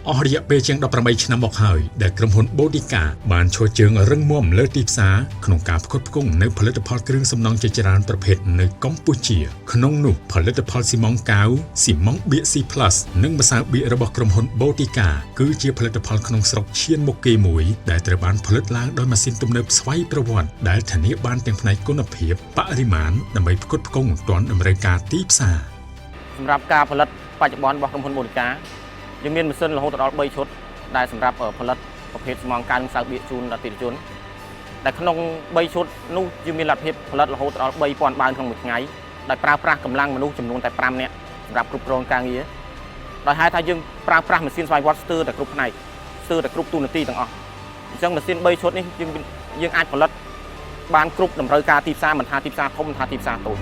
អស់រយៈពេលជាង18ឆ្នាំមកហើយដែលក្រុមហ៊ុន Botica បានឈរជើងរឹងមាំលើទីផ្សារក្នុងការផ្គត់ផ្គង់នៅផលិតផលគ្រឿងសំណង់ជាច្រើនប្រភេទនៅកម្ពុជាក្នុងនោះផលិតផលស៊ីម៉ងកាវស៊ីម៉ងបៀក C+ និងម្សៅបៀករបស់ក្រុមហ៊ុន Botica គឺជាផលិតផលក្នុងស្រុកឈានមុខគេមួយដែលត្រូវបានផលិតឡើងដោយម៉ាស៊ីនទំនើបស្វ័យប្រវត្តិដែលធានាបានទាំងផ្នែកគុណភាពបរិមាណដើម្បីផ្គត់ផ្គង់ទាន់តម្រូវការទីផ្សារសម្រាប់ការផលិតបច្ចុប្បន្នរបស់ក្រុមហ៊ុន Botica យើងមានម៉ាស៊ីនរហូតដល់3ឈុតដែលសម្រាប់ផលិតប្រភេទស្មងកាវនិងម្សៅបៀកជូនដល់អតិថិជនដែលក្នុង3ឈុតនោះយើងមានលទ្ធភាពផលិតរហូតដល់ 3000 បាវក្នុងមួយថ្ងៃដោយប្រើប្រាស់កម្លាំងមនុស្សចំនួនតែ5នាក់សម្រាប់គ្រប់គ្រងការងារដោយហេតុថាយើងប្រើប្រាស់ម៉ាស៊ីនស្វ័យប្រវត្តិស្ទើរតែគ្រប់ផ្នែកស្ទើរតែគ្រប់ទូនាទីទាំងអស់អញ្ចឹងម៉ាស៊ីន3ឈុតនេះយើងអាចផលិតបានគ្រប់តម្រូវការទីផ្សារមិនថាទីផ្សារធំមិនថាទីផ្សារតូច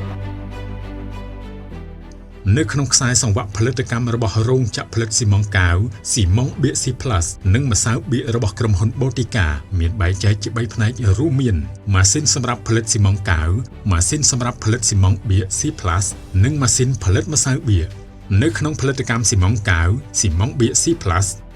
នៅក្នុងខ្សែសង្វាក់ផលិតកម្មរបស់រោងចក្រផលិតស៊ីម៉ងកាវស៊ីម៉ងបៀក C+ និងម្សៅបៀករបស់ក្រុមហ៊ុន Botica មានបែងចែកជា3ផ្នែករួមមានម៉ាស៊ីនសម្រាប់ផលិតស៊ីម៉ងកាវម៉ាស៊ីនសម្រាប់ផលិតស៊ីម៉ងបៀក C+ និងម៉ាស៊ីនផលិតម្សៅបៀកនៅក្នុងផលិតកម្មស៊ីម៉ងកាវស៊ីម៉ងបៀក C+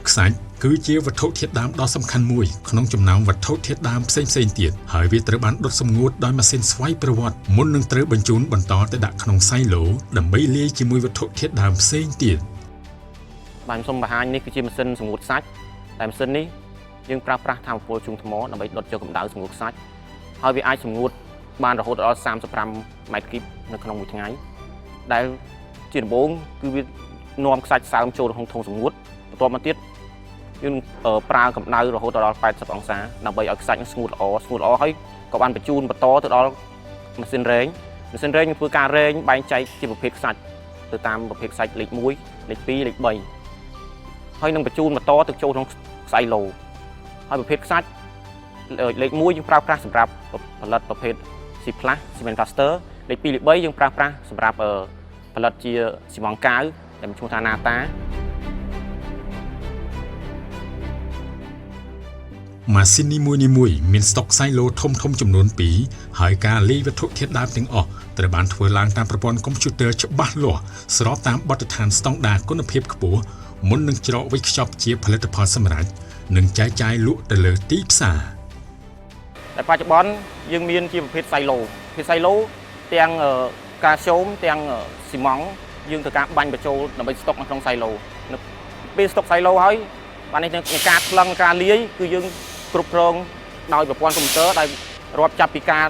ខ្សាច់គឺជាវត្ថុធាតុដើមដ៏សំខាន់មួយក្នុងចំណោមវត្ថុធាតុដើមផ្សេងៗទៀតហើយវាត្រូវបានដុតសម្ងួតដោយម៉ាស៊ីនស្វ័យប្រវត្តិមុននឹងត្រូវបញ្ជូនបន្តទៅដាក់ក្នុងសៃឡូដើម្បីលាយជាមួយវត្ថុធាតុដើមផ្សេងទៀតបាទខ្ញុំសូមបង្ហាញនេះគឺជាម៉ាស៊ីនសម្ងួតខ្សាច់តែម៉ាស៊ីននេះយើងប្រើប្រាស់ថាមពលជូងថ្មដើម្បីដុតយកកម្ដៅសម្ងួតខ្សាច់ហើយវាអាចសម្ងួតបានរហូតដល់35ម៉ែត្រគីបនៅក្នុងមួយថ្ងៃដែលជាដំបូងគឺវានាំខ្សាច់សើមចូលក្នុងធុងសម្ងួតបន្ទាប់មកទៀតយើងប្រើកម្ដៅរហូតដល់80អង្សាដើម្បីឲ្យខ្សាច់ស្ងួតល្អហើយក៏បានបញ្ជូនបន្តទៅដល់ម៉ាស៊ីនរែងនឹងធ្វើការរែងបែងចែកជាប្រភេទខ្សាច់ទៅតាមប្រភេទខ្សាច់លេខ1លេខ2លេខ3ហើយនឹងបញ្ជូនបន្តទៅចូលក្នុងខ្សែឡូហើយប្រភេទខ្សាច់លេខ1យើងប្រើប្រាស់សម្រាប់ផលិតប្រភេទ C+ Cement Plaster លេខ2លេខ3យើងប្រើប្រាស់សម្រាប់ផលិតជាស៊ីម៉ងកាវដែលមានឈ្មោះថា Nataម៉ាស៊ីននីមួយៗមានស្តុកសៃឡូធំចំនួន2ហើយការលាយវត្ថុធាតុដើមទាំងអស់ត្រូវបានធ្វើឡើងតាមប្រព័ន្ធកុំព្យូទ័រច្បាស់លាស់ស្របតាមបទដ្ឋានស្តង់ដារគុណភាពខ្ពស់មុននឹងច្រកវេចខ្ចប់ជាផលិតផលសម្រេចនិងចែកចាយលក់ទៅលើទីផ្សារតែបច្ចុប្បន្នយើងមានជាប្រភេទសៃឡូទាំងកាល់ស្យូមទាំងស៊ីម៉ងយើងត្រូវការបាញ់បញ្ចូលដើម្បីស្តុកនៅក្នុងសៃឡូពេលស្តុកសៃឡូហើយបាននេះនឹងការថ្លឹងការលាយគឺយើងគ្រប់គ្រងដោយប្រព័ន្ធកុំព្យូទ័រដែលរាប់ចាប់ពីការ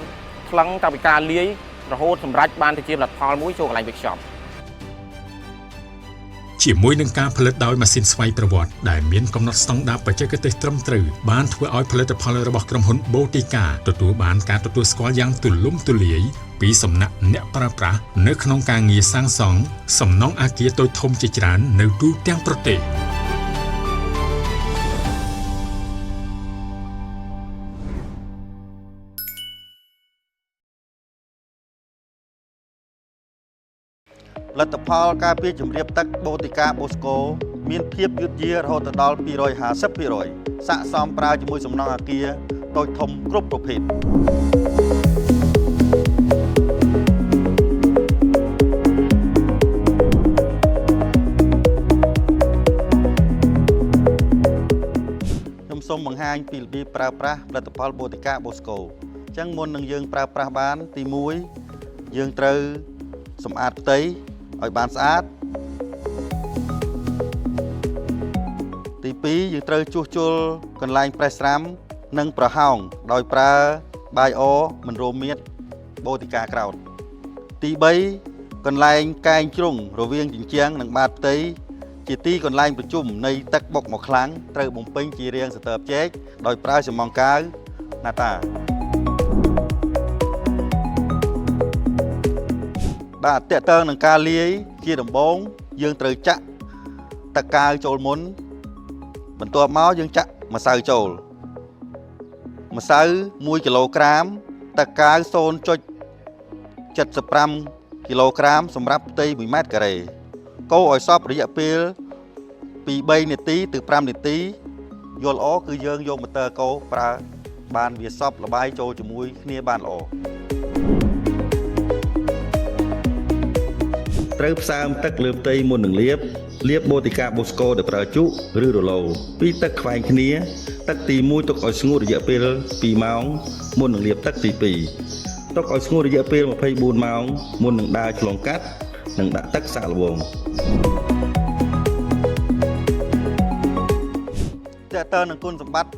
ថ្លឹងតាំងពីការលាយរហូតសម្រាប់បានទៅជាផលិតផលមួយចូលកន្លែងវេចខ្ចប់ជាមួយនឹងការផលិតដោយម៉ាស៊ីនស្វ័យប្រវត្តិដែលមានកំណត់ស្តង់ដារបច្ចេកទេសត្រឹមត្រូវបានធ្វើឲ្យផលិតផលរបស់ក្រុមហ៊ុន Botica ទទួលបានការទទួលស្គាល់យ៉ាងទូលំទូលាយពីសំណាក់អ្នកប្រើប្រាស់នៅក្នុងការងារសាងសង់សំណង់អគារតូចធំជាច្រើននៅទូទាំងប្រទេសផលិតផលការពារជំរាបទឹក Botica Bosco មានភាពយឺតយាវរហូតដល់ 250% ស័ក្តិសមប្រើជាមួយសំណង់អគារតូចធំគ្រប់ប្រភេទខ្ញុំសូមបង្ហាញពីរបៀបប្រើប្រាស់ផលិតផល Botica Bosco អញ្ចឹងមុននឹងយើងប្រើប្រាស់បានទី1យើងត្រូវសម្អាតផ្ទៃឲ្យបានស្អាតទី2យើងត្រូវជួសជុលកន្លែងប្រេះស្រាំនិងប្រហោងដោយប្រើបាយអមិនរមៀត Botica ក្រោតទី3កន្លែងកែងជ្រុងរវាងជញ្ជាំងនិងបាតផ្ទៃជាទីកន្លែងប្រជុំនៃទឹកបុកមកខ្លាំងត្រូវបំពេញជារាងស្ទើរជែកដោយប្រើសំងកាវ Nataបាទតើតើនឹងការលាយជាដំបូងយើងត្រូវចាក់ទឹកកាវចូលមុនបន្ទាប់មកយើងចាក់ម្សៅចូលម្សៅ1គីឡូក្រាមទឹកកាវ 0.75 គីឡូក្រាមសម្រាប់ផ្ទៃ1ម៉ែត្រការ៉េកូរឲ្យសព្វរយៈពេលពី3នាទីទៅ5នាទីយល់ល្អគឺយើងយកម៉ូទ័រកូរប្រើបានវាសព្វល្បាយចូលជាមួយគ្នាបានល្អត្រូវផ្សើមទឹកលើផ្ទៃមុននឹងលាប លាបបូតិកាបូស្កូដោយប្រើជក់ឬរឡូពីទឹកខ្វែងគ្នាទឹកទី1ទុកឲ្យស្ងួតរយៈពេល2ម៉ោងមុននឹងលាបទឹកទី2ទុកឲ្យស្ងួតរយៈពេល24ម៉ោងមុននឹងដើរឆ្លងកាត់និងដាក់ទឹកសាកល្បងតើតើនឹងគុណសម្បត្តិ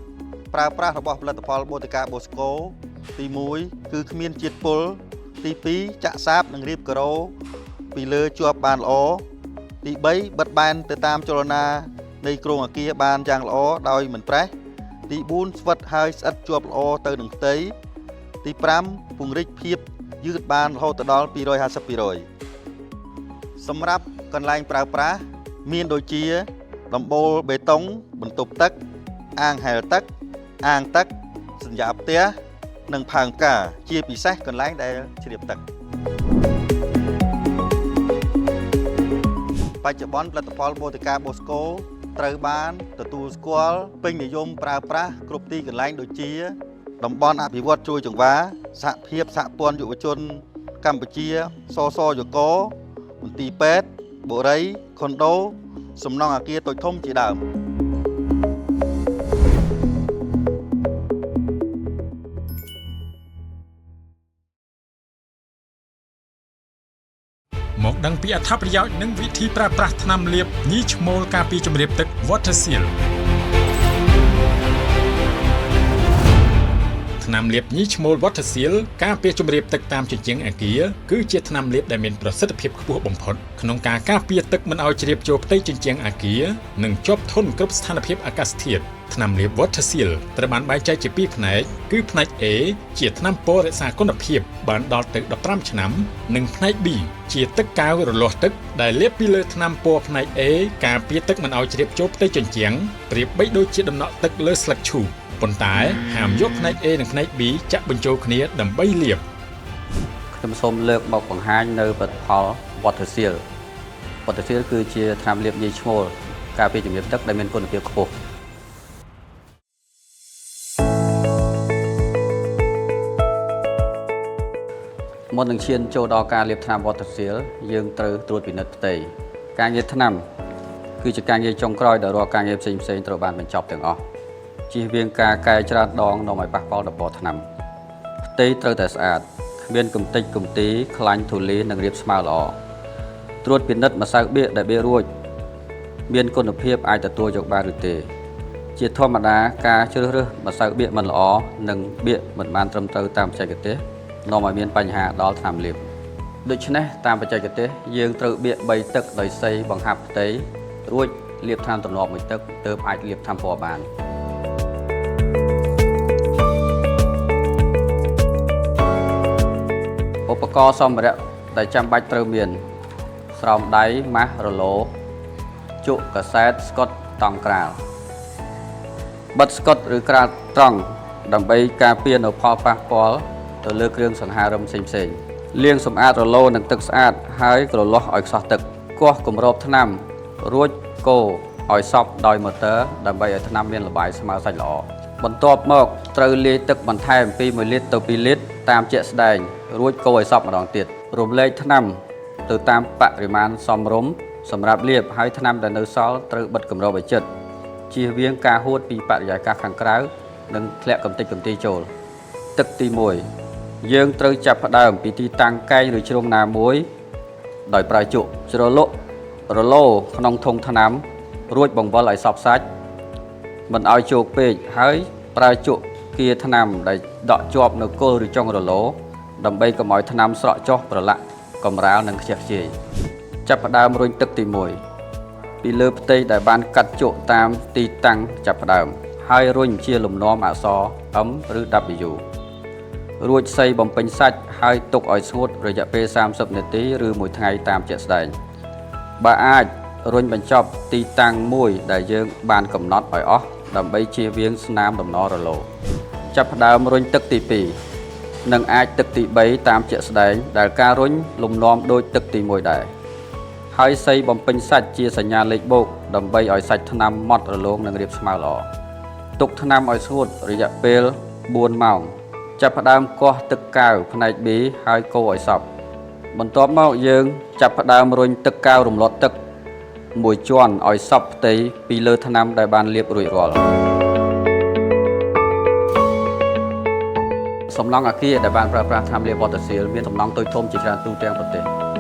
ប្រើប្រាស់របស់ផលិតផលបូតិកាបូស្កូទី1គឺគ្មានជាតិពុលទី2ចាក់សាបនិងរៀបការ៉ូពីលើជាប់បានល្អទី3បិទបែនទៅតាមចលនានៃគ្រោងអគារបានយ៉ាងល្អដោយមិនប្រេះទី4ស្វិតហើយស្អិតជាប់ល្អទៅនឹងផ្ទៃទី5ពង្រីកភាពយឺតបានរហូតដល់250%សម្រាប់កន្លែងប្រើប្រាស់មានដូចជាដំបូលបេតុងបន្ទប់ទឹកអាងហែលទឹកអាងទឹកសញ្ញាផ្ទះនិងផើងផ្កាជាពិសេសកន្លែងដែលជ្រាបទឹកបច្ចុប្បន្នផលិតផលបូតិកាបូស្កូត្រូវបានទទួលស្គាល់ពេញនិយមប្រើប្រាស់គ្រប់ទីកន្លែងដូចជាតំបន់អភិវឌ្ឍជួយចង្វាសហភាពសហព័ន្ធយុវជនកម្ពុជាសសយកមន្ទីរពេទ្យបុរីខុនដូសំណង់អគារតូចធំជាដើមមកដឹងពីអត្ថប្រយោជន៍និងវិធីប្រើប្រាស់ថ្នាំលាបញីឈ្មោលការពារជំរាបទឹក Waterseal ថ្នាំលាបញីឈ្មោល Waterseal ការពារជំរាបទឹកតាមជញ្ជាំងអគារគឺជាថ្នាំលាបដែលមានប្រសិទ្ធភាពខ្ពស់បំផុតក្នុងការការពារទឹកមិនឲ្យជ្រាបចូលផ្ទៃជញ្ជាំងអគារនិងជាប់ធន់គ្រប់ស្ថានភាពអាកាសធាតុថ្នាំលាប Waterseal ត្រូវបានបែងចែកជាពីរផ្នែកគឺផ្នែក A ជាថ្នាំពណ៌រក្សាគុណភាពបានដល់ទៅ15ឆ្នាំនិងផ្នែក B ជាទឹកកៅរលាស់ទឹកដែលលាបពីលើថ្នាំពណ៌ផ្នែក A ការពារទឹកមិនឲ្យជ្រាបចូលផ្ទៃជញ្ជាំងប្រៀបបីដូចជាដំណក់ទឹកលើស្លឹកឈូកប៉ុន្តែហាមយកផ្នែក A និងផ្នែក B ចាក់បញ្ចូលគ្នាដើម្បីលាបខ្ញុំសូមលើកមកបង្ហាញនៅផលិតផល Waterseal គឺជាថ្នាំលាបញីឈ្មោលការពារជំរាបទឹកដែលមានគុណភាពខ្ពស់មុននឹងឈានចូលដល់ការលាបថ្នាំ Waterseal យើងត្រូវត្រួតពិនិត្យផ្ទៃការងារថ្នាំគឺជាការងារចុងក្រោយដែលរាល់ការងារផ្សេងៗត្រូវបានបញ្ចប់ទាំងអស់ជៀសវាងការកែច្រើនដងនាំឲ្យប៉ះពាល់ដល់ពណ៌ថ្នាំផ្ទៃត្រូវតែស្អាតគ្មានកម្ទេចកម្ទីខ្លាញ់ធូលីនិងរាបស្មើល្អត្រួតពិនិត្យម្សៅបៀកដែលបៀករួចមានគុណភាពអាចទទួលយកបានឬទេជាធម្មតាការជ្រើសរើសម្សៅបៀកមិនល្អនិងបៀកមិនបានត្រឹមត្រូវតាមបច្ចេកទេសនាំឲ្យមានបញ្ហាដល់ថ្នាំលាបដូច្នេះតាមបច្ចេកទេសយើងត្រូវបៀក3ទឹកដោយសីបង្ហាប់ផ្ទៃរួចលាបថ្នាំទ្រនាប់មួយទឹកទើបអាចលាបថ្នាំពណ៌បានឧបករណ៍សម្ភារៈដែលចាំបាច់ត្រូវមានស្រោមដៃម៉ាស់រឡូជក់កាសែតស្កុតតង់ក្រាលបិទស្កុតឬក្រាលត្រង់ដើម្បីការពារនៅផលប៉ះពាល់ទៅលើគ្រឿងសង្ហារឹមផ្សេងៗលាងសម្អាតរឡូនឹងទឹកស្អាតហើយក្រឡោះឲ្យខ្សោះទឹកគាស់គម្របថ្នាំរួចកូរឲ្យសព្វដោយម៉ូទ័រដើម្បីឲ្យថ្នាំមានល្បាយស្មើសាច់ល្អបន្ទាប់មកត្រូវលាយទឹកបន្ថែមពី1លីត្រទៅ2លីត្រតាមជាក់ស្ដែងរួចកូរឲ្យសព្វម្ដងទៀតរំលែកថ្នាំទៅតាមបរិមាណសមរម្យសម្រាប់លាបហើយថ្នាំដែលនៅសល់ត្រូវបិទគម្របឲ្យជិតជៀសវាងការហួតពីបរិយាកាសខាងក្រៅនិងធ្លាក់កម្ទេចកម្ទីចូលទឹកទី1យើងត្រូវចាប់ផ្ដើមពីទីតាំងកែងឬជ្រុងណាមួយដោយប្រើជក់ជ្រលក់រឡូក្នុងធុងថ្នាំរួចបង្វិលឲ្យសព្វសាច់មិនឲ្យជោគពេកហើយប្រើជក់គៀថ្នាំដែលដក់ជាប់នៅគល់ឬចុងរឡូដើម្បីកុំឲ្យថ្នាំស្រក់ចុះប្រឡាក់កំរាលនិងខ្ជះខ្ជាយចាប់ផ្ដើមរុញទឹកទី1ពីលើផ្ទៃដែលបានកាត់ជក់តាមទីតាំងចាប់ផ្ដើមហើយរុញជាលំនាំអក្សរ M ឬ W រួចសីបំពេញសាច់ហើយទុកឲ្យស្ងួតរយៈពេល30នាទីឬ1ថ្ងៃតាមជាក់ស្ដែងបើអាចរុញបញ្ចប់ទីតាំងមួយដែលយើងបានកំណត់ឲ្យអស់ដើម្បីជៀសវាងស្នាមដំណរឡូចាប់ផ្ដើមរុញទឹកទី2និងអាចទឹកទី3តាមជាក់ស្ដែងដែលការរុញលំនាំដូចទឹកទី1ដែរហើយសីបំពេញសាច់ជាសញ្ញាលេខបូកដើម្បីឲ្យសាច់ថ្នាំម៉ត់រលោងនិងរាបស្មើល្អទុកថ្នាំឲ្យស្ងួតរយៈពេល4ម៉ោងចាប់ផ្ដើមគាស់ទឹកកៅផ្នែក B ហើយកូរឲ្យសព្វបន្ទាប់មកយើងចាប់ផ្ដើមរុញទឹកកៅរំលត់ទឹក មួយជាន់ឲ្យសពផ្ទៃពីលើថ្នាំដែលបានលាបរួចរាល់សំណង់អគារដែលបានប្រើប្រាស់ថ្នាំលាបវ៉ាតាស៊ីលមានសំណង់តូចធំជាច្រើនទូទាំងប្រទេស